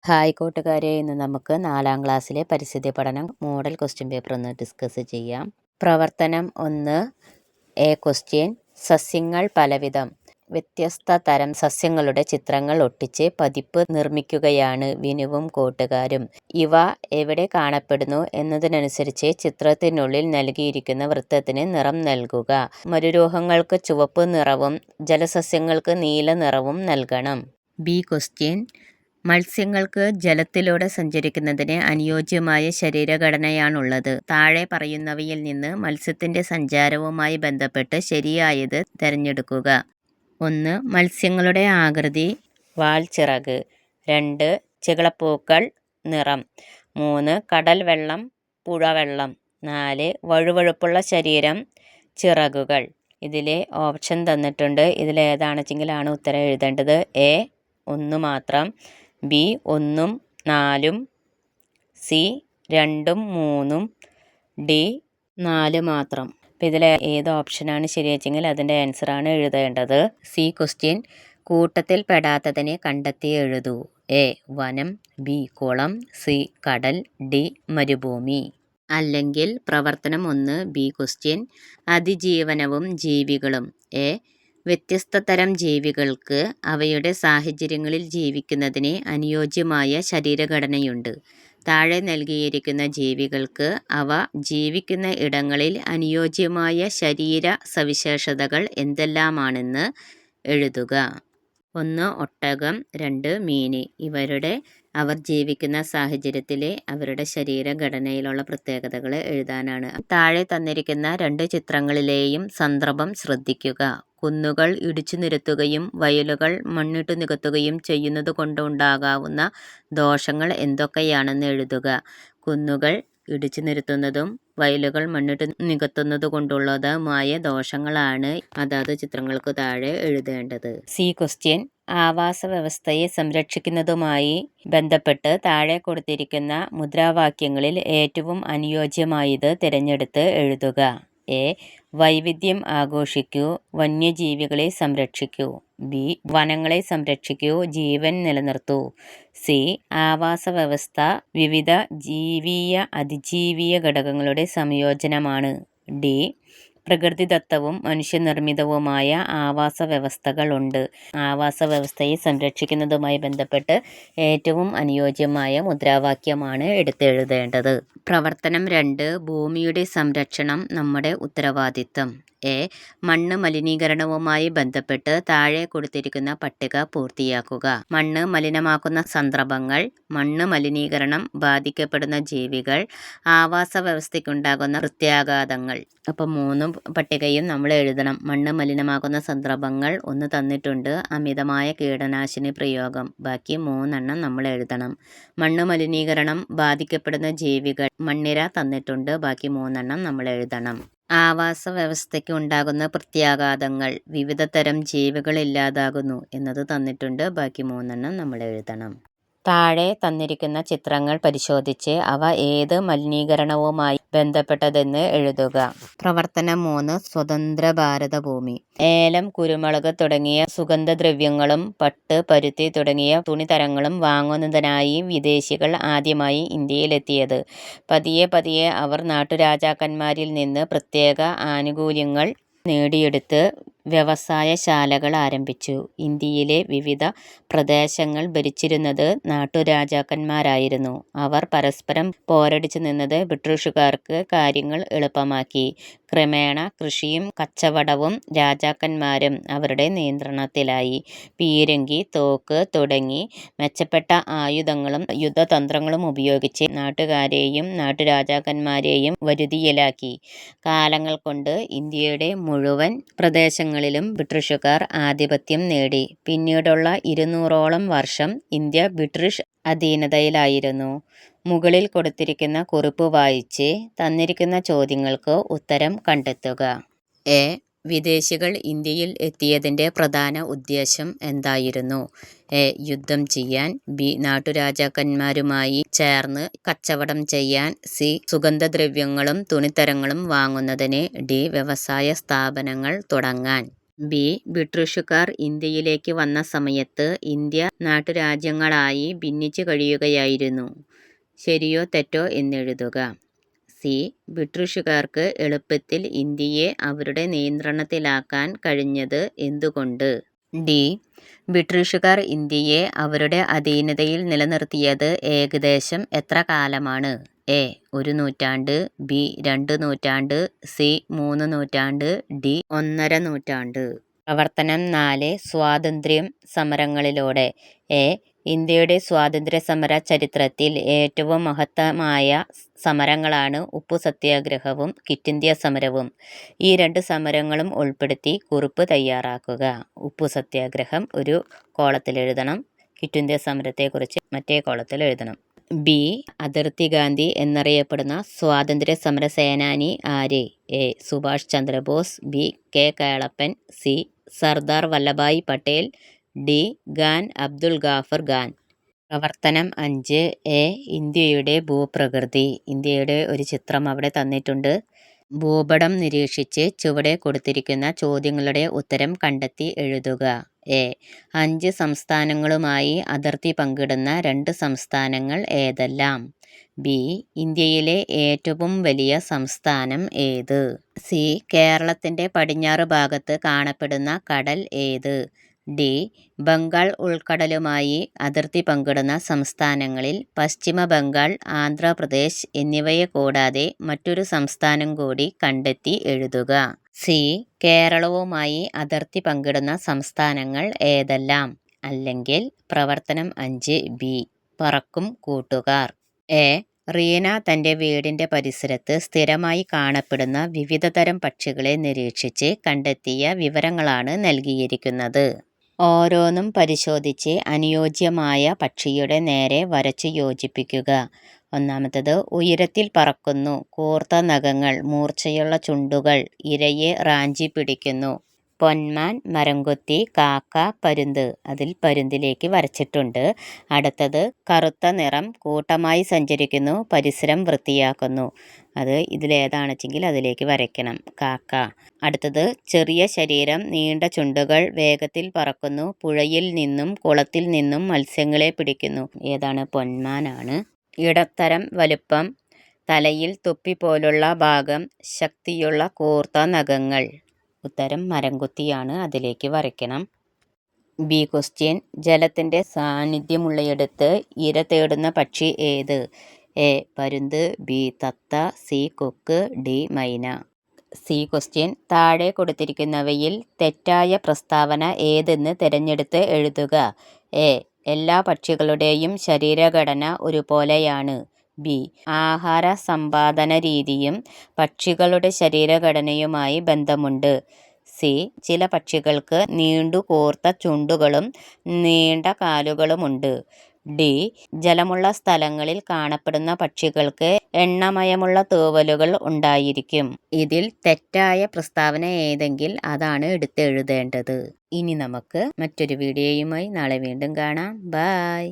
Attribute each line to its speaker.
Speaker 1: Hi കൂട്ടുകാരെ, ഇന്ന് നമുക്ക് 4ാം ക്ലാസ്സിലെ പരിസ്ഥിതി പഠനം മോഡൽ ക്വസ്റ്റ്യൻ പേപ്പർ ഒന്ന് ഡിസ്കസ് ചെയ്യാം. പ്രവർത്തനം 1 എ ക്വസ്റ്റ്യൻ. സസ്യങ്ങൾ പലവിധം. വ്യത്യസ്ത തരം സസ്യങ്ങളുടെ ചിത്രങ്ങൾ ഒട്ടിച്ച് പതിപ്പ് നിർമ്മിക്കുകയാണ് വിനുവും കൂട്ടുകാരും. ഇവ എവിടെ കാണപ്പെടുന്നു എന്നതിനനുസരിച്ച് ചിത്രത്തിനുള്ളിൽ നൽകിയിരിക്കുന്ന വൃത്തത്തിന് നിറം നൽകുക. മരുരോഹങ്ങൾക്ക് ചുവപ്പ് നിറവും ജലസസ്യങ്ങൾക്ക് നീല നിറവും നൽകണം. B question. മത്സ്യങ്ങൾക്ക് ജലത്തിലൂടെ സഞ്ചരിക്കുന്നതിന് അനുയോജ്യമായ ശരീരഘടനയാണുള്ളത്. താഴെ പറയുന്നവയിൽ നിന്ന് മത്സ്യത്തിന്റെ സഞ്ചാരവുമായി ബന്ധപ്പെട്ട് ശരിയായത് തിരഞ്ഞെടുക്കുക. 1. മത്സ്യങ്ങളുടെ ആകൃതി വാൽച്ചിറക്. 2. ചികളപ്പൂക്കൾ നിറം. 3. കടൽ വെള്ളം പുഴവെള്ളം. 4. വഴുവഴുപ്പുള്ള ശരീരം ചിറകുകൾ. ഇതിലെ ഓപ്ഷൻ തന്നിട്ടുണ്ട്. ഇതിലേതാണെങ്കിലാണ് ഉത്തരം എഴുതേണ്ടത്. എ 1 മാത്രം, ബി 1ഉം 4ഉം, സി 2ഉം 3ഉം, ഡി 4 മാത്രം. അപ്പം ഇതിൽ ഏത് ഓപ്ഷനാണ് ശരിയെങ്കിൽ അതിൻ്റെ ആൻസറാണ് എഴുതേണ്ടത്. C question. കൂട്ടത്തിൽ പെടാത്തതിനെ കണ്ടെത്തി എഴുതൂ. എ വനം, ബി കുളം, സി കടൽ, ഡി മരുഭൂമി. അല്ലെങ്കിൽ പ്രവർത്തനം 1 ബി ക്വസ്റ്റ്യൻ. അതിജീവനവും ജീവികളും. എ വ്യത്യസ്ത തരം ജീവികൾക്ക് അവയുടെ സാഹചര്യങ്ങളിൽ ജീവിക്കുന്നതിന് അനുയോജ്യമായ ശരീരഘടനയുണ്ട്. താഴെ നൽകിയിരിക്കുന്ന ജീവികൾക്ക് അവ ജീവിക്കുന്ന ഇടങ്ങളിൽ അനുയോജ്യമായ ശരീര സവിശേഷതകൾ എന്തെല്ലാമാണെന്ന് എഴുതുക. 1 ഒട്ടകം, 2 മീന്. അവർ ജീവിക്കുന്ന സാഹചര്യത്തിലെ അവരുടെ ശരീരഘടനയിലുള്ള പ്രത്യേകതകൾ എഴുതാനാണ്. താഴെ തന്നിരിക്കുന്ന 2 ചിത്രങ്ങളിലെയും സന്ദർഭം ശ്രദ്ധിക്കുക. കുന്നുകൾ ഇടിച്ചു നിരത്തുകയും വയലുകൾ മണ്ണിട്ടു നികത്തുകയും ചെയ്യുന്നത് കൊണ്ടുണ്ടാകാവുന്ന ദോഷങ്ങൾ എന്തൊക്കെയാണെന്ന് എഴുതുക. കുന്നുകൾ ഇടിച്ചു നിരത്തുന്നതും വയലുകൾ മണ്ണിട്ട് നികത്തുന്നത് കൊണ്ടുള്ളതുമായ ദോഷങ്ങളാണ് അതാത് ചിത്രങ്ങൾക്ക് താഴെ എഴുതേണ്ടത്. C question. ആവാസ വ്യവസ്ഥയെ സംരക്ഷിക്കുന്നതുമായി ബന്ധപ്പെട്ട് താഴെ കൊടുത്തിരിക്കുന്ന മുദ്രാവാക്യങ്ങളിൽ ഏറ്റവും അനുയോജ്യമായത് തിരഞ്ഞെടുത്ത് എഴുതുക. എ വൈവിധ്യം ആഘോഷിക്കൂ, വന്യജീവികളെ സംരക്ഷിക്കൂ. ബി വനങ്ങളെ സംരക്ഷിക്കൂ, ജീവൻ നിലനിർത്തൂ. സി ആവാസ വ്യവസ്ഥ വിവിധ ജീവിയ അതിജീവീയ ഘടകങ്ങളുടെ സംയോജനമാണ്. ഡി പ്രകൃതിദത്തവും മനുഷ്യനിർമ്മിതവുമായ ആവാസ വ്യവസ്ഥകളുണ്ട്. ആവാസ വ്യവസ്ഥയെ സംരക്ഷിക്കുന്നതുമായി ബന്ധപ്പെട്ട് ഏറ്റവും അനുയോജ്യമായ മുദ്രാവാക്യമാണ് എടുത്തെഴുതേണ്ടത്. പ്രവർത്തനം 2 ഭൂമിയുടെ സംരക്ഷണം നമ്മുടെ ഉത്തരവാദിത്തം. എ മണ്ണ് മലിനീകരണവുമായി ബന്ധപ്പെട്ട് താഴെ കൊടുത്തിരിക്കുന്ന പട്ടിക പൂർത്തിയാക്കുക. മണ്ണ് മലിനമാക്കുന്ന സന്ദർഭങ്ങൾ, മണ്ണ് മലിനീകരണം ബാധിക്കപ്പെടുന്ന ജീവികൾ, ആവാസ വ്യവസ്ഥയ്ക്കുണ്ടാകുന്ന പ്രത്യാഘാതങ്ങൾ. അപ്പം 3 പട്ടികയും നമ്മൾ എഴുതണം. മണ്ണ് മലിനമാക്കുന്ന സന്ദർഭങ്ങൾ 1 തന്നിട്ടുണ്ട്, അമിതമായ കീടനാശിനി പ്രയോഗം. ബാക്കി 3 നമ്മൾ എഴുതണം. മണ്ണ് മലിനീകരണം ബാധിക്കപ്പെടുന്ന ജീവികൾ മണ്ണിര തന്നിട്ടുണ്ട്, ബാക്കി 3 നമ്മൾ എഴുതണം. ആവാസ വ്യവസ്ഥയ്ക്ക് ഉണ്ടാകുന്ന പ്രത്യാഘാതങ്ങൾ, വിവിധ തരം ജീവികൾ ഇല്ലാതാകുന്നു എന്നത് തന്നിട്ടുണ്ട്, ബാക്കി 3 നമ്മൾ എഴുതണം. താഴെ തന്നിരിക്കുന്ന ചിത്രങ്ങൾ പരിശോധിച്ച് അവ ഏത് മലിനീകരണവുമായി ബന്ധപ്പെട്ടതെന്ന് എഴുതുക. പ്രവർത്തനം 3 സ്വതന്ത്ര ഭാരതഭൂമി. ഏലം, കുരുമുളക് തുടങ്ങിയ സുഗന്ധദ്രവ്യങ്ങളും പട്ട്, പരുത്തി തുടങ്ങിയ തുണിത്തരങ്ങളും വാങ്ങുന്നതിനായി വിദേശികൾ ആദ്യമായി ഇന്ത്യയിലെത്തിയത്. പതിയെ പതിയെ അവർ നാട്ടുരാജാക്കന്മാരിൽ നിന്ന് പ്രത്യേക ആനുകൂല്യങ്ങൾ നേടിയെടുത്ത് വ്യവസായശാലകൾ ആരംഭിച്ചു. ഇന്ത്യയിലെ വിവിധ പ്രദേശങ്ങൾ ഭരിച്ചിരുന്നത് നാട്ടുരാജാക്കന്മാരായിരുന്നു. അവർ പരസ്പരം പോരടിച്ചു നിന്നത് ബ്രിട്ടീഷുകാർക്ക് കാര്യങ്ങൾ എളുപ്പമാക്കി. ക്രമേണ കൃഷിയും കച്ചവടവും രാജാക്കന്മാരും അവരുടെ നിയന്ത്രണത്തിലായി. പീരങ്കി, തോക്ക് തുടങ്ങി മെച്ചപ്പെട്ട ആയുധങ്ങളും യുദ്ധതന്ത്രങ്ങളും ഉപയോഗിച്ച് നാട്ടുകാരെയും നാട്ടുരാജാക്കന്മാരെയും വരുതിയിലാക്കി. കാലങ്ങൾ കൊണ്ട് ഇന്ത്യയുടെ മുഴുവൻ പ്രദേശങ്ങളിലും ബ്രിട്ടീഷുകാർ ആധിപത്യം നേടി. പിന്നീടുള്ള 200ഓളം വർഷം ഇന്ത്യ ബ്രിട്ടീഷ് അധീനതയിലായിരുന്നു. മുകളിൽ കൊടുത്തിരിക്കുന്ന കുറിപ്പ് വായിച്ച് തന്നിരിക്കുന്ന ചോദ്യങ്ങൾക്ക് ഉത്തരം കണ്ടെത്തുക. എ വിദേശികൾ ഇന്ത്യയിൽ എത്തിയതിൻ്റെ പ്രധാന ഉദ്ദേശ്യം എന്തായിരുന്നു? എ യുദ്ധം ചെയ്യാൻ, ബി നാട്ടുരാജാക്കന്മാരുമായി ചേർന്ന് കച്ചവടം ചെയ്യാൻ, സി സുഗന്ധദ്രവ്യങ്ങളും തുണിത്തരങ്ങളും വാങ്ങുന്നതിന്, ഡി വ്യവസായ സ്ഥാപനങ്ങൾ തുടങ്ങാൻ. ബി. ബ്രിട്ടീഷുകാർ ഇന്ത്യയിലേക്ക് വന്ന സമയത്ത് ഇന്ത്യ നാട്ടുരാജ്യങ്ങളായി ഭിന്നിച്ചു കഴിയുകയായിരുന്നു. ശരിയോ തെറ്റോ എന്നെഴുതുക. സി. ബ്രിട്ടീഷുകാർക്ക് എളുപ്പത്തിൽ ഇന്ത്യയെ അവരുടെ നിയന്ത്രണത്തിലാക്കാൻ കഴിഞ്ഞത് എന്തുകൊണ്ട്? ഡി. ബ്രിട്ടീഷുകാർ ഇന്ത്യയെ അവരുടെ അധീനതയിൽ നിലനിർത്തിയത് ഏകദേശം എത്ര കാലമാണ്? എ. 1 നൂറ്റാണ്ട്, ബി. 2 നൂറ്റാണ്ട്, സി. 3 നൂറ്റാണ്ട്, ഡി. 1.5 നൂറ്റാണ്ട്. പ്രവർത്തനം 4. സ്വാതന്ത്ര്യ സമരങ്ങളിലൂടെ. എ. ഇന്ത്യയുടെ സ്വാതന്ത്ര്യ സമര ചരിത്രത്തിൽ ഏറ്റവും മഹത്തമായ സമരങ്ങളാണ് ഉപ്പു സത്യാഗ്രഹവും ക്വിറ്റ് ഇന്ത്യ സമരവും. ഈ 2 സമരങ്ങളും ഉൾപ്പെടുത്തി കുറിപ്പ് തയ്യാറാക്കുക. ഉപ്പു സത്യാഗ്രഹം ഒരു കോളത്തിൽ ക്വിറ്റ് ഇന്ത്യ സമരത്തെക്കുറിച്ച് മറ്റേ കോളത്തിൽ എഴുതണം. ബി. അതിർത്തി ഗാന്ധി എന്നറിയപ്പെടുന്ന സ്വാതന്ത്ര്യ സമര സേനാനി ആര്? A. Subhash Chandrabose, B. K. Kelappan, C. Sardar Vallabhbhai Patel, D. Khan Abdul Ghaffar Khan. പ്രവർത്തനം 5. എ. ഇന്ത്യയുടെ ഭൂപ്രകൃതി. ഇന്ത്യയുടെ ഒരു ചിത്രം അവിടെ തന്നിട്ടുണ്ട്. ഭൂപടം നിരീക്ഷിച്ച് ചുവടെ കൊടുത്തിരിക്കുന്ന ചോദ്യങ്ങളുടെ ഉത്തരം കണ്ടെത്തി എഴുതുക. എ. 5 സംസ്ഥാനങ്ങളുമായി അതിർത്തി പങ്കിടുന്ന 2 സംസ്ഥാനങ്ങൾ ഏതെല്ലാം? ബി. ഇന്ത്യയിലെ ഏറ്റവും വലിയ സംസ്ഥാനം ഏത്? സി. കേരളത്തിന്റെ പടിഞ്ഞാറ് ഭാഗത്ത് കാണപ്പെടുന്ന കടൽ ഏത്? ഡി. ബംഗാൾ ഉൾക്കടലുമായി അതിർത്തി പങ്കിടുന്ന സംസ്ഥാനങ്ങളിൽ പശ്ചിമ ബംഗാൾ, ആന്ധ്രാപ്രദേശ് എന്നിവയെ കൂടാതെ മറ്റൊരു സംസ്ഥാനം കൂടി കണ്ടെത്തി എഴുതുക. സി. കേരളവുമായി അതിർത്തി പങ്കിടുന്ന സംസ്ഥാനങ്ങൾ ഏതെല്ലാം? അല്ലെങ്കിൽ പ്രവർത്തനം 5 ബി. പറക്കും കൂട്ടുകാർ. എ. റീന തന്റെ വീടിന്റെ പരിസരത്ത് സ്ഥിരമായി കാണപ്പെടുന്ന വിവിധതരം പക്ഷികളെ നിരീക്ഷിച്ച് കണ്ടെത്തിയ വിവരങ്ങളാണ് നൽകിയിരിക്കുന്നത്. ഓരോന്നും പരിശോധിച്ച് അനുയോജ്യമായ പക്ഷിയുടെ നേരെ വരച്ചു യോജിപ്പിക്കുക. ഒന്നാമത്തേത്, ഉയരത്തിൽ പറക്കുന്നു, കൂർത്ത നഖങ്ങൾ, മൂർച്ചയുള്ള ചുണ്ടുകൾ, ഇരയെ റാഞ്ചി പിടിക്കുന്നു. പൊന്മാൻ, മരംകൊത്തി, കാക്ക, പരുന്ത്. അതിൽ പരുന്തിലേക്ക് വരച്ചിട്ടുണ്ട്. അടുത്തത്, കറുത്ത നിറം, കൂട്ടമായി സഞ്ചരിക്കുന്നു, പരിസരം വൃത്തിയാക്കുന്നു. അത് ഇതിലേതാണെച്ചെങ്കിൽ അതിലേക്ക് വരയ്ക്കണം. കാക്ക. അടുത്തത്, ചെറിയ ശരീരം, നീണ്ട ചുണ്ടുകൾ, വേഗത്തിൽ പറക്കുന്നു, പുഴയിൽ നിന്നും കുളത്തിൽ നിന്നും മത്സ്യങ്ങളെ പിടിക്കുന്നു. ഏതാണ്? പൊന്മാനാണ്. ഇടത്തരം വലുപ്പം, തലയിൽ തൊപ്പി പോലുള്ള ഭാഗം, ശക്തിയുള്ള കൂർത്ത നഖങ്ങൾ. ഉത്തരം മരംകൊത്തിയാണ്. അതിലേക്ക് വരയ്ക്കണം. B question. ജലത്തിന്റെ സാന്നിധ്യമുള്ളയിടത്ത് ഇര തേടുന്ന പക്ഷി ഏത്? എ. പരുന്ത്, ബി. തത്ത, സി. കൊക്ക്, ഡി. മൈന. C question. താഴെ കൊടുത്തിരിക്കുന്നവയിൽ തെറ്റായ പ്രസ്താവന ഏതെന്ന് തിരഞ്ഞെടുത്ത് എഴുതുക. എ. എല്ലാ പക്ഷികളുടെയും ശരീരഘടന ഒരുപോലെയാണ്. ബി. ആഹാര സമ്പാദന രീതിയും പക്ഷികളുടെ ശരീരഘടനയുമായി ബന്ധമുണ്ട്. സി. ചില പക്ഷികൾക്ക് നീണ്ടു കൂർത്ത ചുണ്ടുകളും നീണ്ട കാലുകളുമുണ്ട്. ഡി. ജലമുള്ള സ്ഥലങ്ങളിൽ കാണപ്പെടുന്ന പക്ഷികൾക്ക് എണ്ണമയമുള്ള തൂവലുകൾ ഉണ്ടായിരിക്കും. ഇതിൽ തെറ്റായ പ്രസ്താവന ഏതെങ്കിൽ അതാണ് എടുത്തെഴുതേണ്ടത്. ഇനി നമുക്ക് മറ്റൊരു വീഡിയോയുമായി നാളെ വീണ്ടും കാണാം. ബൈ.